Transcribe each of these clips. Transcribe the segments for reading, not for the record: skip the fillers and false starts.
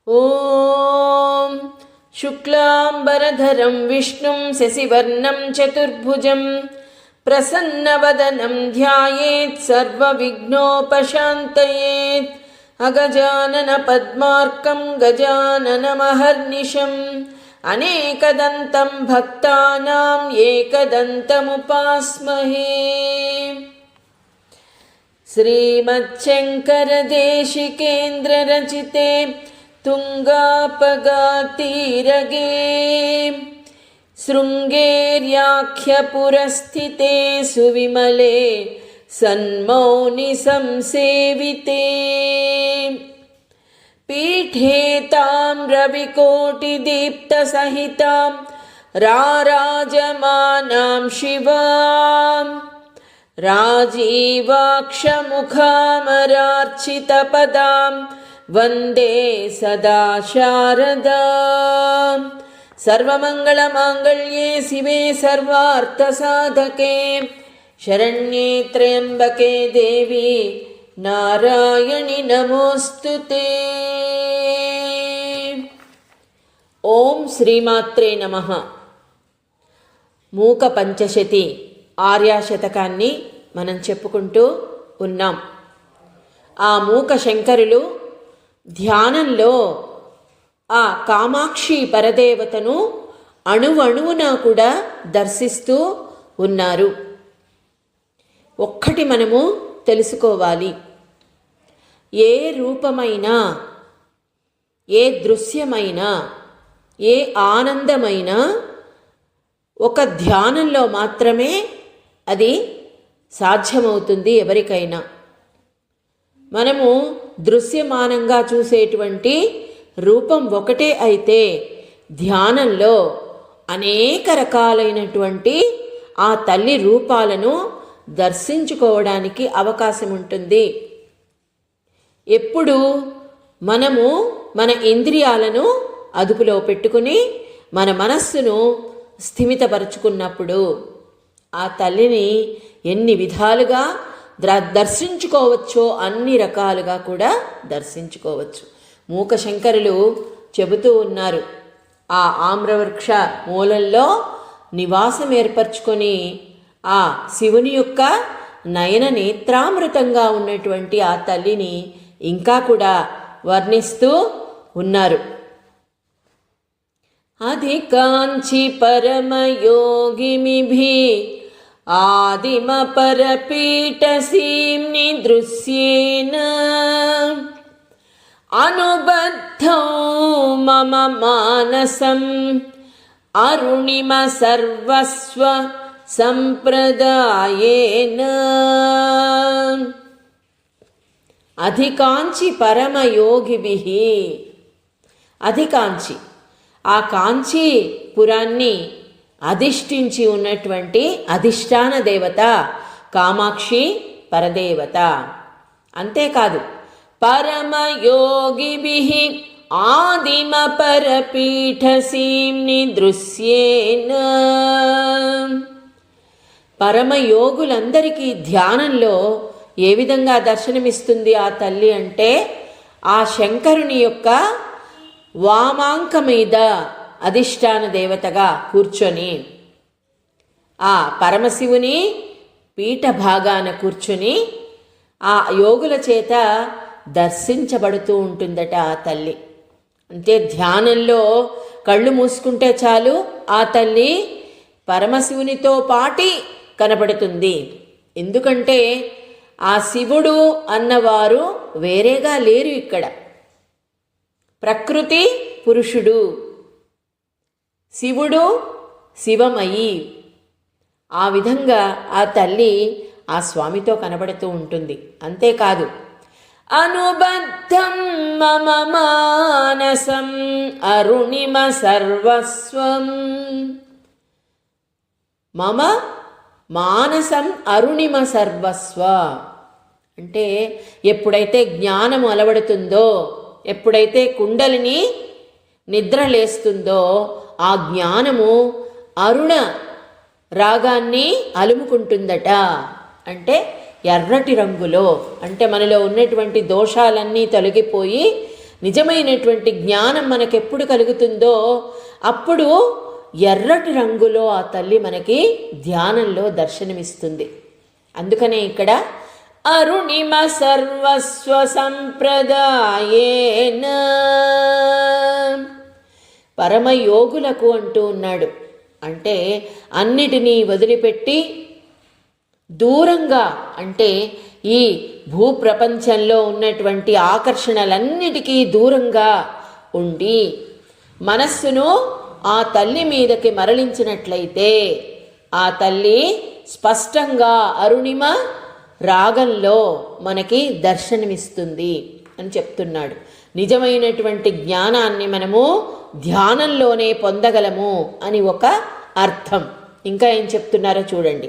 ఓం శుక్లాంబరధరం విష్ణుం శశివర్ణం చతుర్భుజం ప్రసన్నవదనం ధ్యాయేత్ సర్వవిఘ్నోపశాంతయేత్ అగజానన పద్మార్కం గజాననమహర్నిశం అనేకదంతం భక్తానాం ఏకదంతముపాస్మహే. శ్రీమచ్చంకరదేశికేంద్రరచితే తుంగాపగాతీరగే శృంగేర్యాఖ్యపురస్థితే సువిమలే సన్మౌని సంసేవితే పీఠే తాం రవికోటిదీప్తసహితాం రారాజమానాం శివాం రాజీవాక్షముఖామరార్చితపదాం వందే సదా శారదాం. సర్వమంగళమాంగళ్యే శివే సర్వార్థసాధకే శరణ్యే త్ర్యంబకే దేవి నారాయణి నమోస్తుతే. ఓం శ్రీమాత్రే నమః. మూక పంచశతి ఆర్యాశతకాన్ని మనం చెప్పుకుంటూ ఉన్నాం. ఆ మూక శంకరులు ధ్యానంలో ఆ కామాక్షి పరదేవతను అణువణువున కూడా దర్శిస్తూ ఉన్నారు. ఒక్కటి మనము తెలుసుకోవాలి, ఏ రూపమైనా, ఏ దృశ్యమైనా, ఏ ఆనందమైనా ఒక ధ్యానంలో మాత్రమే అది సాధ్యమవుతుంది ఎవరికైనా. మనము దృశ్యమానంగా చూసేటువంటి రూపం ఒకటే అయితే ధ్యానంలో అనేక రకాలైనటువంటి ఆ తల్లి రూపాలను దర్శించుకోవడానికి అవకాశం ఉంటుంది. ఎప్పుడు మనము మన ఇంద్రియాలను అదుపులో పెట్టుకుని మన మనస్సును స్థిమితపరుచుకున్నప్పుడు ఆ తల్లిని ఎన్ని విధాలుగా దర్శించుకోవచ్చో అన్ని రకాలుగా కూడా దర్శించుకోవచ్చు. మూక శంకరులు చెబుతూ ఉన్నారు, ఆ ఆమ్రవృక్ష మూలల్లో నివాసం ఏర్పరచుకొని ఆ శివుని యొక్క నయన నేత్రామృతంగా ఉన్నటువంటి ఆ తల్లిని ఇంకా కూడా వర్ణిస్తూ ఉన్నారు. అధికాంచి పరమయోగిమిభి ఆదిమ పరపీఠసీమ్ని దృశ్యేన అనుబద్ధం మమ మానసం అరుణిమ సర్వస్వ సంప్రదాయేన. అధికాంచి పరమయోగిభిః. అధికాంచి ఆ కాంచీపురాన్ని అధిష్ఠించి ఉన్నటువంటి అధిష్టాన దేవత కామాక్షి పరదేవత. అంతేకాదు, పరమయోగిభిః ఆదిమ పరపీఠసీమ్ని దృశ్యేన. పరమయోగులందరికీ ధ్యానంలో ఏ విధంగా దర్శనమిస్తుంది ఆ తల్లి అంటే, ఆ శంకరుని యొక్క వామాంక మీద అధిష్టాన దేవతగా కూర్చొని, ఆ పరమశివుని పీఠ భాగాన కూర్చొని ఆ యోగుల చేత దర్శించబడుతూ ఉంటుందట ఆ తల్లి. అంటే ధ్యానంలో కళ్ళు మూసుకుంటే చాలు ఆ తల్లి పరమశివునితో పాటి కనబడుతుంది. ఎందుకంటే ఆ శివుడు అన్నవారు వేరేగా లేరు ఇక్కడ. ప్రకృతి పురుషుడు, శివుడు శివమయి. ఆ విధంగా ఆ తల్లి ఆ స్వామితో కనబడుతూ ఉంటుంది. అంతేకాదు, అనుబద్ధం మమ మానసం అరుణిమ సర్వస్వం. మమ మానసం అరుణిమ సర్వస్వ అంటే ఎప్పుడైతే జ్ఞానం అలవడుతుందో, ఎప్పుడైతే కుండలిని నిద్రలేస్తుందో ఆ జ్ఞానము అరుణ రాగాన్ని అలుముకుంటుందట. అంటే ఎర్రటి రంగులో, అంటే మనలో ఉన్నటువంటి దోషాలన్నీ తొలగిపోయి నిజమైనటువంటి జ్ఞానం మనకెప్పుడు కలుగుతుందో అప్పుడు ఎర్రటి రంగులో ఆ తల్లి మనకి ధ్యానంలో దర్శనమిస్తుంది. అందుకనే ఇక్కడ అరుణిమ సర్వస్వ సంప్రదాయేన పరమయోగులకు అంటూ ఉన్నాడు. అంటే అన్నిటినీ వదిలిపెట్టి దూరంగా, అంటే ఈ భూప్రపంచంలో ఉన్నటువంటి ఆకర్షణలన్నిటికీ దూరంగా ఉండి మనస్సును ఆ తల్లి మీదకి మరలించినట్లయితే ఆ తల్లి స్పష్టంగా అరుణిమ రాగంలో మనకి దర్శనమిస్తుంది అని చెప్తున్నాడు. నిజమైనటువంటి జ్ఞానాన్ని మనము ధ్యానంలోనే పొందగలము అని ఒక అర్థం. ఇంకా ఏం చెప్తున్నారో చూడండి.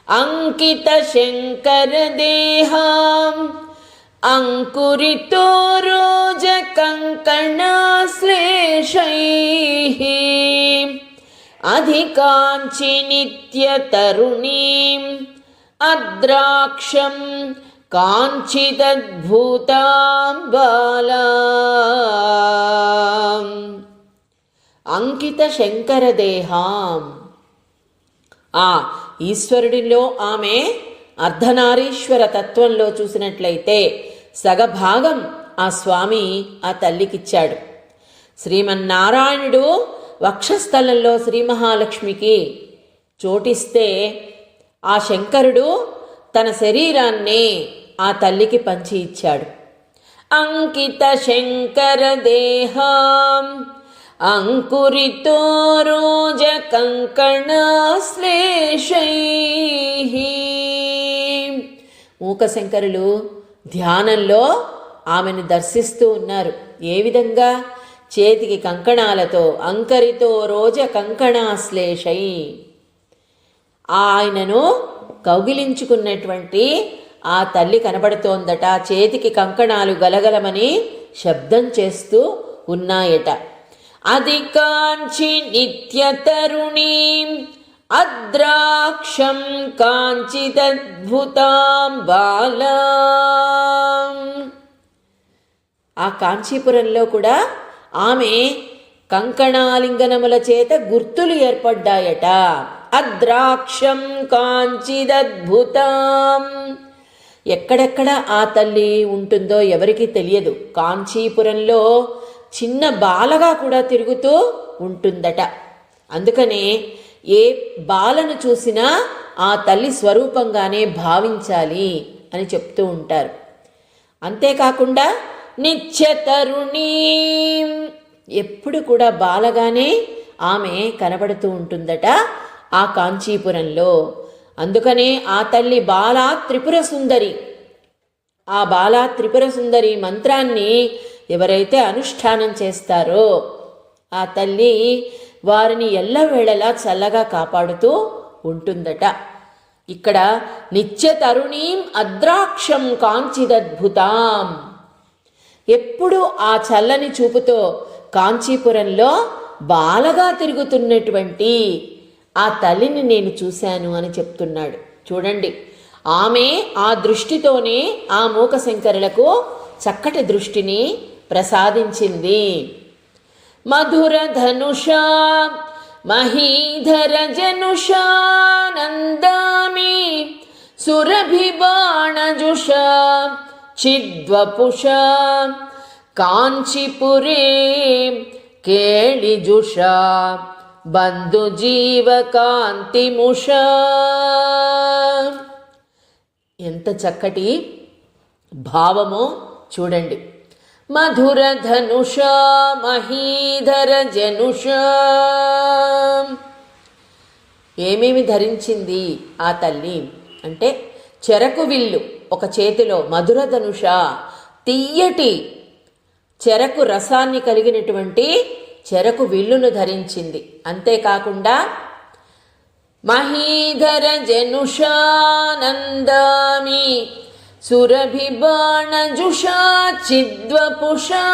అంకిత శంకర దేహం అంకురితో రోజ కంకణాశ్లేషైః అధికాంచి నిత్య తరుణీం అద్రాక్షం కాంచిదద్భుతాం బాలాం. అంకిత శంకర దేహాం, ఆ ఈశ్వరుడిలో ఆమె అర్ధనారీశ్వర తత్వంలో చూసినట్లయితే సగభాగం ఆ స్వామి ఆ తల్లికిచ్చాడు. శ్రీమన్నారాయణుడు వక్షస్థలంలో శ్రీ మహాలక్ష్మికి చోటిస్తే ఆ శంకరుడు తన శరీరాన్ని ఆ తల్లికి పంచి ఇచ్చాడు. అంకిత శంకర దేహం అంకురితో రోజ కంకణాశ్లేషైః. మూకశంకరులు ధ్యానంలో ఆమెను దర్శిస్తూ ఉన్నారు. ఏ విధంగా? చేతికి కంకణాలతో, అంకరితో రోజ కంకణాశ్లేషై, ఆయనను కౌగిలించుకున్నటువంటి ఆ తల్లి కనబడుతోందట. చేతికి కంకణాలు గలగలమని శబ్దం చేస్తూ ఉన్నాయట. అధికాంచి నిత్య తరుణీం అద్రాక్షం కాంచిదద్భుతాం బాలాం. ఆ కాంచీపురంలో కూడా ఆమె కంకణాలింగనముల చేత గుర్తులు ఏర్పడ్డాయట. అద్రాక్షం కాంచిదద్భుతాం. ఎక్కడెక్కడ ఆ తల్లి ఉంటుందో ఎవరికీ తెలియదు. కాంచీపురంలో చిన్న బాలగా కూడా తిరుగుతూ ఉంటుందట. అందుకనే ఏ బాలను చూసినా ఆ తల్లి స్వరూపంగానే భావించాలి అని చెప్తూ ఉంటారు. అంతేకాకుండా నిత్యతరుణీ, ఎప్పుడు కూడా బాలగానే ఆమె కనబడుతూ ఉంటుందట ఆ కాంచీపురంలో. అందుకనే ఆ తల్లి బాలా త్రిపుర సుందరి. ఆ బాలా త్రిపుర సుందరి మంత్రాన్ని ఎవరైతే అనుష్ఠానం చేస్తారో ఆ తల్లి వారిని ఎల్లవేళలా చల్లగా కాపాడుతూ ఉంటుందట. ఇక్కడ నిత్య తరుణీం అద్రాక్షం కాంచిదద్భుతాం. ఎప్పుడు ఆ చల్లని చూపుతో కాంచీపురంలో బాలగా తిరుగుతున్నటువంటి ఆ తల్లిని నేను చూశాను అని చెప్తున్నాడు. చూడండి, ఆమె ఆ దృష్టితోనే ఆ మూకశంకరులకు చక్కటి దృష్టిని ప్రసాదించింది. మధుర ధనుషా మహీధర జనుషా నందామి సురభిబాణజుషా చిద్వపుషా కాంచీపురే కేళిజుషా బంధుజీవకాంతిముషా. ఎంత చక్కటి భావమో చూడండి. మధుర ధనుషా మహీధర జనుషా. ఏమేమి ధరించింది ఆ తల్లి అంటే చెరకు విల్లు ఒక చేతిలో, మధుర ధనుష తీయటి చెరకు రసాన్ని కలిగినటువంటి చెరకు విల్లును ధరించింది. అంతేకాకుండా మహీధర జనుషానందామి సురభిబాణజుషా చిద్వపుషా.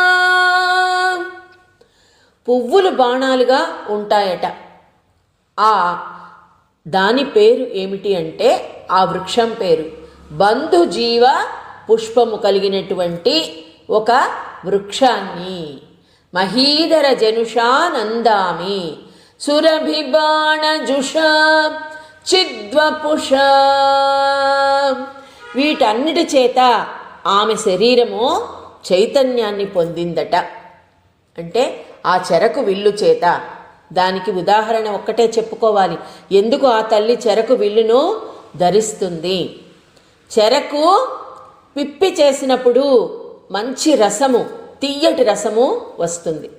పువ్వులు బాణాలుగా ఉంటాయట. ఆ దాని పేరు ఏమిటి అంటే ఆ వృక్షం పేరు బంధుజీవ పుష్పము కలిగినటువంటి ఒక వృక్షాన్ని. మహీధర జనుషా నందామి సురభిబాణజుషా చిద్వపుషా. వీటన్నిటి చేత ఆమె శరీరము చైతన్యాన్ని పొందిందట. అంటే ఆ చెరకు విల్లు చేత. దానికి ఉదాహరణ ఒక్కటే చెప్పుకోవాలి. ఎందుకు ఆ తల్లి చెరకు విల్లును ధరిస్తుంది? చెరకు పిప్పి చేసినప్పుడు మంచి రసము, తీయటి రసము వస్తుంది.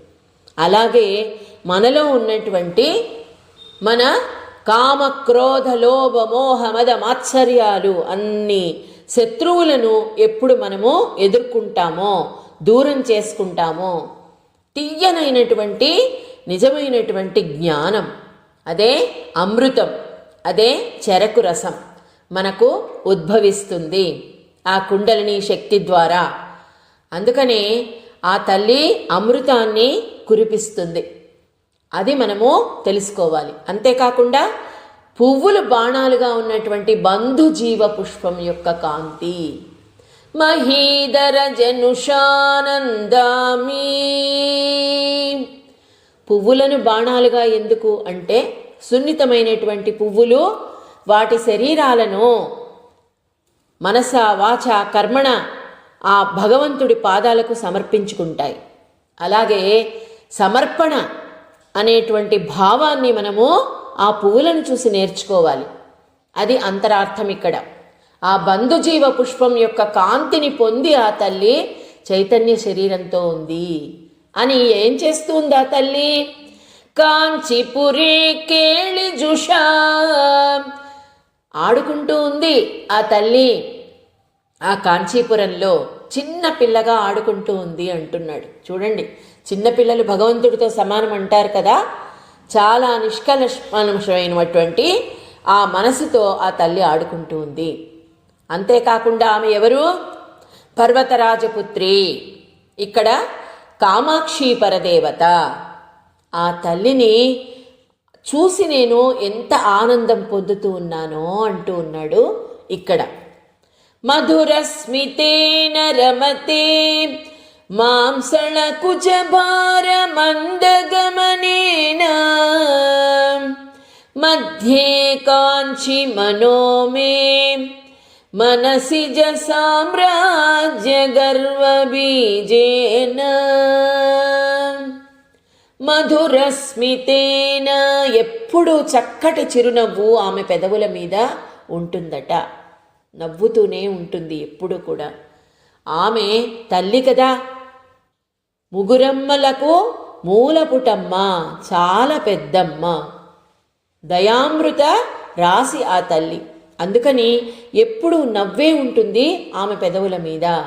అలాగే మనలో ఉన్నటువంటి మన కామ క్రోధ లోభ మోహ మద మాత్సర్యాలు అన్ని శత్రువులను ఎప్పుడు మనము ఎదుర్కొంటామో, దూరం చేసుకుంటామో, తీయనైనటువంటి నిజమైనటువంటి జ్ఞానం, అదే అమృతం, అదే చెరకు రసం మనకు ఉద్భవిస్తుంది ఆ కుండలిని శక్తి ద్వారా. అందుకనే ఆ తల్లి అమృతాన్ని కురిపిస్తుంది. అది మనము తెలుసుకోవాలి. అంతేకాకుండా పువ్వులు బాణాలుగా ఉన్నటువంటి బంధుజీవ పుష్పం యొక్క కాంతి. మహీధర జనుషానందామి. పువ్వులను బాణాలుగా ఎందుకు అంటే, సున్నితమైనటువంటి పువ్వులు వాటి శరీరాలను మనస వాచ కర్మణ ఆ భగవంతుడి పాదాలకు సమర్పించుకుంటాయి. అలాగే సమర్పణ అనేటువంటి భావాన్ని మనము ఆ పువ్వులను చూసి నేర్చుకోవాలి. అది అంతరార్థం ఇక్కడ. ఆ బంధుజీవ పుష్పం యొక్క కాంతిని పొంది ఆ తల్లి చైతన్య శరీరంతో ఉంది అని ఏం చేస్తుంది ఆ తల్లి? కాంచీపురి కేళి జుషా. ఆడుకుంటూ ఉంది ఆ తల్లి ఆ కాంచీపురంలో. చిన్న పిల్లగా ఆడుకుంటూ ఉంది అంటున్నాడు. చూడండి, చిన్నపిల్లలు భగవంతుడితో సమానం అంటారు కదా. చాలా నిష్కల్మషమైనటువంటి ఆ మనసుతో ఆ తల్లి ఆడుకుంటూ ఉంది. అంతేకాకుండా ఆమె ఎవరు? పర్వతరాజపుత్రి. ఇక్కడ కామాక్షి పరదేవత. ఆ తల్లిని చూసి నేను ఎంత ఆనందం పొందుతూ ఉన్నానో అంటూ ఉన్నాడు ఇక్కడ. మధురస్మితేన రమతే మాంసళ కుచభార మందగమనేన మధ్యే కాంచి మనోమే మనసిజ సామ్రాజ్య గర్వబీజేన. మధురస్మితేన, ఎప్పుడు చక్కటి చిరునవ్వు ఆమె పెదవుల మీద ఉంటుందట. నవ్వుతూనే ఉంటుంది ఎప్పుడు కూడా. ఆమె తల్లి కదా, ముగురమ్మలకు మూలపుటమ్మ, చాలా పెద్దమ్మ, దయామృత రాసి ఆ తల్లి. అందుకని ఎప్పుడు నవ్వే ఉంటుంది ఆమె పెదవుల మీద.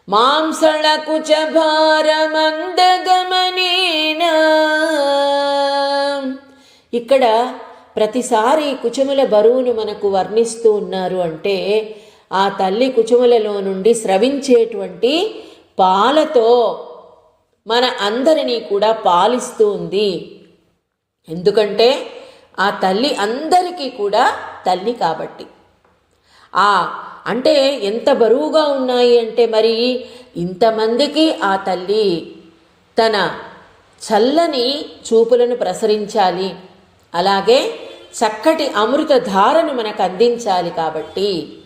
మాంసళ కుచభార మందగమనేన. ఇక్కడ ప్రతిసారి కుచముల బరువును మనకు వర్ణిస్తూ ఉన్నారు అంటే ఆ తల్లి కుచములలో నుండి స్రవించేటువంటి పాలతో మన అందరినీ కూడా పాలిస్తూ ఉంది. ఎందుకంటే ఆ తల్లి అందరికీ కూడా తల్లి కాబట్టి. అంటే ఎంత బరువుగా ఉన్నాయి అంటే మరి ఇంతమందికి ఆ తల్లి తన చల్లని చూపులను ప్రసరించాలి, అలాగే చక్కటి అమృత ధారను మనకు అందించాలి. కాబట్టి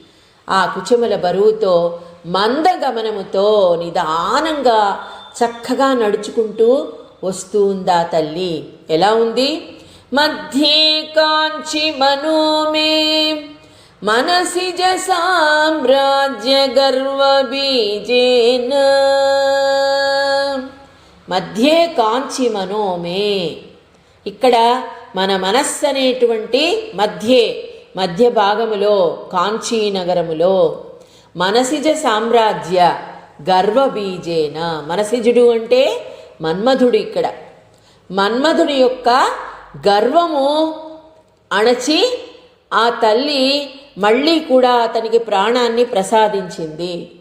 ఆ కుచముల బరువుతో మందగమనముతో నిదానంగా చక్కగా నడుచుకుంటూ వస్తూ ఉందా తల్లి. ఎలా ఉంది? మధ్యే కాంచి మనోమే మనసిజ సామ్రాజ్య గర్వబీజేన. మధ్యే కాంచి మనోమే. ఇక్కడ మన మనస్సు అనేటువంటి మధ్య భాగములో కాంచీ నగరములో మనసిజ సామ్రాజ్య గర్వబీజేన. మనసిజుడు అంటే మన్మధుడు. ఇక్కడ మన్మధుడి యొక్క గర్వము అణచి ఆ తల్లి మళ్ళీ కూడా అతనికి ప్రాణాన్ని ప్రసాదించింది.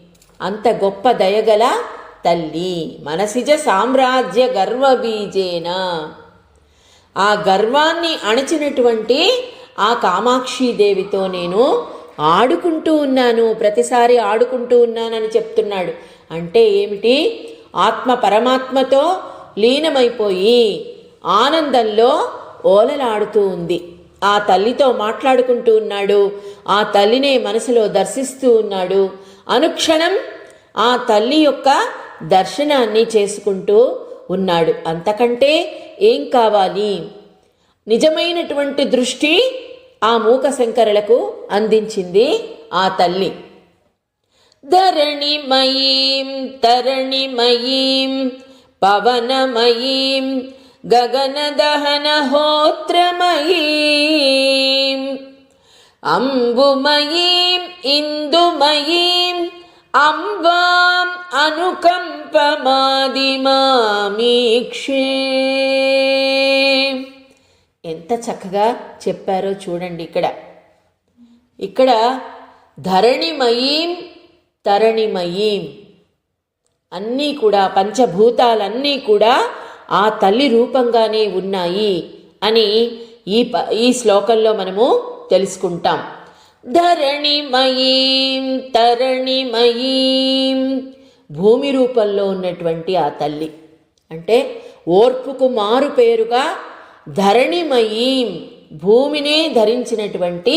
అంత గొప్ప దయగల తల్లి. మనసిజ సామ్రాజ్య గర్వబీజేన. ఆ గర్వాన్ని అణచినటువంటి ఆ కామాక్షీదేవితో నేను ఆడుకుంటూ ఉన్నాను, ప్రతిసారి ఆడుకుంటూ ఉన్నానని చెప్తున్నాడు. అంటే ఏమిటి? ఆత్మ పరమాత్మతో లీనమైపోయి ఆనందంలో ఓలలాడుతూ ఉంది. ఆ తల్లితో మాట్లాడుకుంటూ ఉన్నాడు, ఆ తల్లినే మనసులో దర్శిస్తూ ఉన్నాడు. అనుక్షణం ఆ తల్లి యొక్క దర్శనాన్ని చేసుకుంటూ ఉన్నాడు. అంతకంటే ఏం కావాలి? నిజమైనటువంటి దృష్టి ఆ మూకశంకరులకు అందించింది ఆ తల్లి. ధరణిమయీం తరణిమయీం పవనమయీం గగనదహనహోత్రమయీం అంబుమయీం ఇందుమయీం అంబాం అనుకంపమాదిమామీక్షే. ఎంత చక్కగా చెప్పారో చూడండి. ఇక్కడ ధరణిమయీం తరణిమయీం అన్నీ కూడా, పంచభూతాలన్నీ కూడా ఆ తల్లి రూపంగానే ఉన్నాయి అని ఈ శ్లోకంలో మనము తెలుసుకుంటాం. ధరణిమయీం తరణిమయీం, భూమి రూపంలో ఉన్నటువంటి ఆ తల్లి అంటే ఓర్పుకు మారు పేరుగా ధరణిమయీం, భూమినే ధరించినటువంటి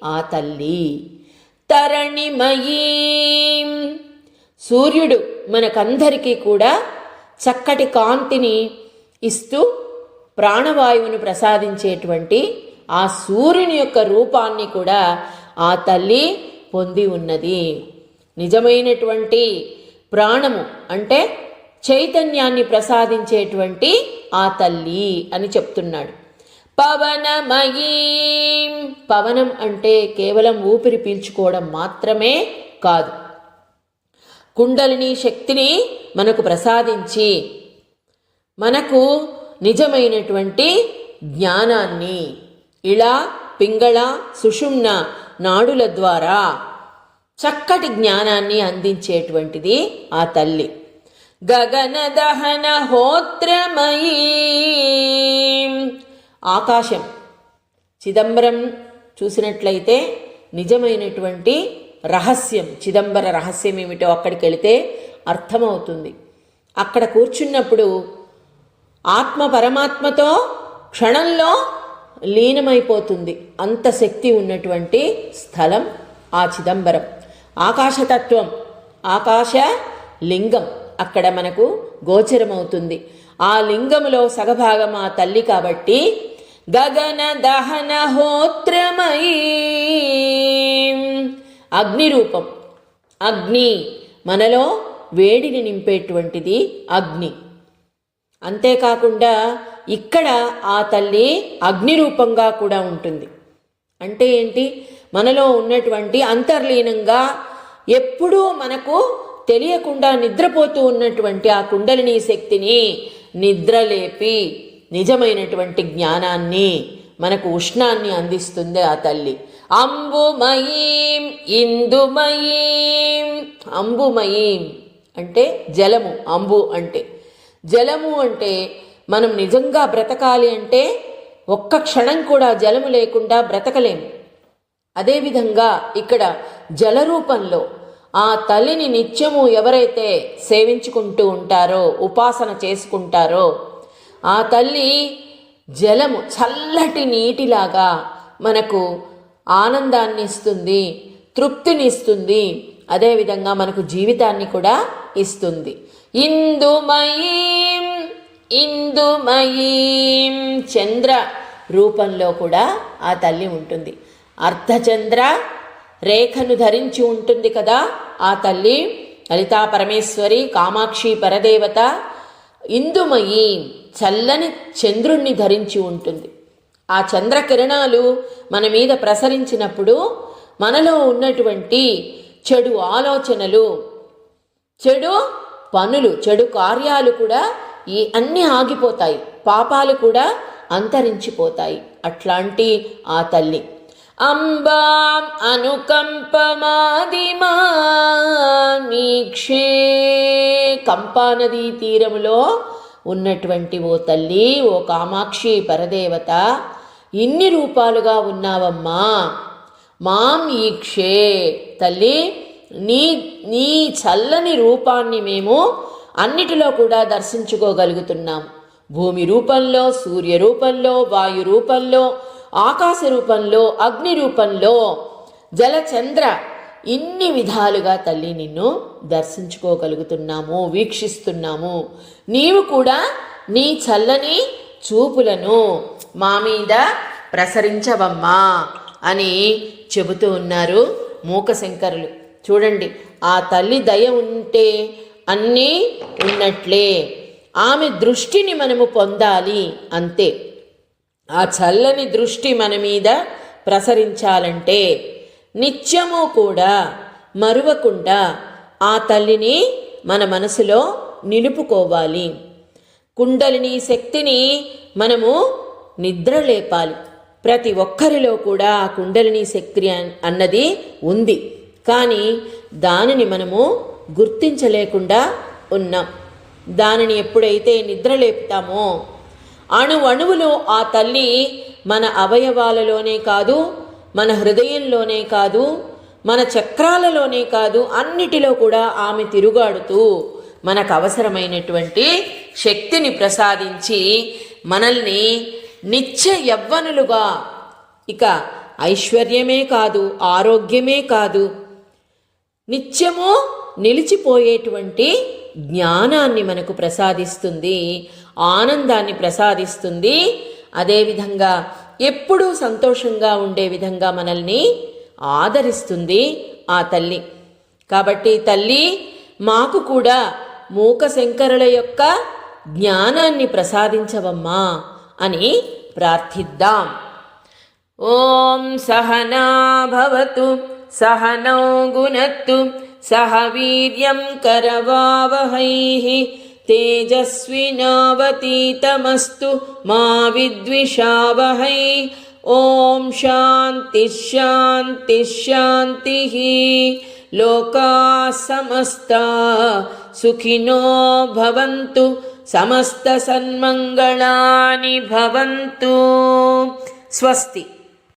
ఆ తల్లి. తరణిమయీం, సూర్యుడు మనకందరికీ కూడా చక్కటి కాంతిని ఇస్తూ ప్రాణవాయువును ప్రసాదించేటువంటి ఆ సూర్యుని యొక్క రూపాన్ని కూడా ఆ తల్లి పొంది ఉన్నది. నిజమైనటువంటి ప్రాణము అంటే చైతన్యాన్ని ప్రసాదించేటువంటి ఆ తల్లి అని చెప్తున్నాడు. పవనమయీం, పవనం అంటే కేవలం ఊపిరి పీల్చుకోవడం మాత్రమే కాదు, కుండలిని శక్తిని మనకు ప్రసాదించి మనకు నిజమైనటువంటి జ్ఞానాన్ని ఇలా పింగళ సుషుమ్న నాడుల ద్వారా చక్కటి జ్ఞానాన్ని అందించేటువంటిది ఆ తల్లి. గగనదహన హోత్రమయీం, ఆకాశం చిదంబరం చూసినట్లయితే నిజమైనటువంటి రహస్యం, చిదంబర రహస్యం ఏమిటో అక్కడికి వెళితే అర్థమవుతుంది. అక్కడ కూర్చున్నప్పుడు ఆత్మ పరమాత్మతో క్షణంలో లీనమైపోతుంది. అంత శక్తి ఉన్నటువంటి స్థలం ఆ చిదంబరం. ఆకాశతత్వం, ఆకాశ లింగం అక్కడ మనకు గోచరమవుతుంది. ఆ లింగములో సగభాగం ఆ తల్లి కాబట్టి గగన దహన హోత్రమయీం, అగ్ని రూపం. అగ్ని మనలో వేడిని నింపేటువంటిది అగ్ని. అంతేకాకుండా ఇక్కడ ఆ తల్లి అగ్ని రూపంగా కూడా ఉంటుంది. అంటే ఏంటి? మనలో ఉన్నటువంటి అంతర్లీనంగా ఎప్పుడూ మనకు తెలియకుండా నిద్రపోతూ ఉన్నటువంటి ఆ కుండలిని శక్తిని నిద్రలేపి నిజమైనటువంటి జ్ఞానాన్ని, మనకు ఉష్ణాన్ని అందిస్తుంది ఆ తల్లి. అంబుమయీం ఇందుమయీం, అంబుమయీం అంటే జలము. అంబు అంటే జలము. అంటే మనం నిజంగా బ్రతకాలి అంటే ఒక్క క్షణం కూడా జలము లేకుండా బ్రతకలేము. అదేవిధంగా ఇక్కడ జలరూపంలో ఆ తల్లిని నిత్యము ఎవరైతే సేవించుకుంటూ ఉంటారో, ఉపాసన చేసుకుంటారో, ఆ తల్లి జలము చల్లటి నీటిలాగా మనకు ఆనందాన్ని ఇస్తుంది, తృప్తిని ఇస్తుంది. అదేవిధంగా మనకు జీవితాన్ని కూడా ఇస్తుంది. ఇందుమయీం ఇందుమయీం, చంద్ర రూపంలో కూడా ఆ తల్లి ఉంటుంది. అర్ధచంద్ర రేఖను ధరించి ఉంటుంది కదా ఆ తల్లి. లలితా పరమేశ్వరి, కామాక్షి పరదేవత. ఇందుమయీ, చల్లని చంద్రుణ్ణి ధరించి ఉంటుంది. ఆ చంద్రకిరణాలు మన మీద ప్రసరించినప్పుడు మనలో ఉన్నటువంటి చెడు ఆలోచనలు, చెడు పనులు, చెడు కార్యాలు కూడా అన్నీ ఆగిపోతాయి, పాపాలు కూడా అంతరించిపోతాయి. అట్లాంటి ఆ తల్లి అంబాం అనుకంపమాదిమామీక్షే, కంపానదీ తీరములో ఉన్నటువంటి ఓ తల్లి, ఓ కామాక్షి పరదేవత, ఇన్ని రూపాలుగా ఉన్నావమ్మా. మాం ఈక్షే, తల్లి నీ చల్లని రూపాన్ని మేము అన్నిటిలో కూడా దర్శించుకోగలుగుతున్నాం. భూమి రూపంలో, సూర్య రూపంలో, వాయు రూపంలో, ఆకాశ రూపంలో, అగ్ని రూపంలో, జలచంద్ర ఇన్ని విధాలుగా తల్లి నిన్ను దర్శించుకోగలుగుతున్నాము, వీక్షిస్తున్నాము. నీవు కూడా నీ చల్లని చూపులను మా మీద ప్రసరించవమ్మా అని చెబుతూ ఉన్నారు మూకశంకరులు. చూడండి, ఆ తల్లి దయ ఉంటే అన్నీ ఉన్నట్లే. ఆమె దృష్టిని మనము పొందాలి అంతే. ఆ చల్లని దృష్టి మన మీద ప్రసరించాలంటే నిత్యము కూడా మరువకుండా ఆ తల్లిని మన మనసులో నిలుపుకోవాలి. కుండలిని శక్తిని మనము నిద్రలేపాలి. ప్రతి ఒక్కరిలో కూడా ఆ కుండలిని శక్తి అన్నది ఉంది, కానీ దానిని మనము గుర్తించలేకుండా ఉన్నాం. దానిని ఎప్పుడైతే నిద్రలేపుతామో అణువణువులో ఆ తల్లి మన అవయవాలలోనే కాదు, మన హృదయంలోనే కాదు, మన చక్రాలలోనే కాదు, అన్నిటిలో కూడా ఆమె తిరుగాడుతూ మనకు అవసరమైనటువంటి శక్తిని ప్రసాదించి మనల్ని నిత్య యవ్వనులుగా, ఇక ఐశ్వర్యమే కాదు, ఆరోగ్యమే కాదు, నిత్యము నిలిచిపోయేటువంటి జ్ఞానాన్ని మనకు ప్రసాదిస్తుంది, ఆనందాన్ని ప్రసాదిస్తుంది. అదేవిధంగా ఎప్పుడూ సంతోషంగా ఉండే విధంగా మనల్ని ఆదరిస్తుంది ఆ తల్లి. కాబట్టి తల్లి, మాకు కూడా మూకశంకరుల యొక్క జ్ఞానాన్ని ప్రసాదించవమ్మా అని ప్రార్థిద్దాం. ఓం సహనా భవతు సహనౌ గునత్తు సహ వీర్యం కరవావహై తేజస్వినావతీతమస్తు మా విద్విషావహై. ఓం శాంతి శాంతి శాంతి. లోకా సమస్తా సుఖినో భవంతు, సమస్త సన్మంగళాని భవంతు. స్వస్తి.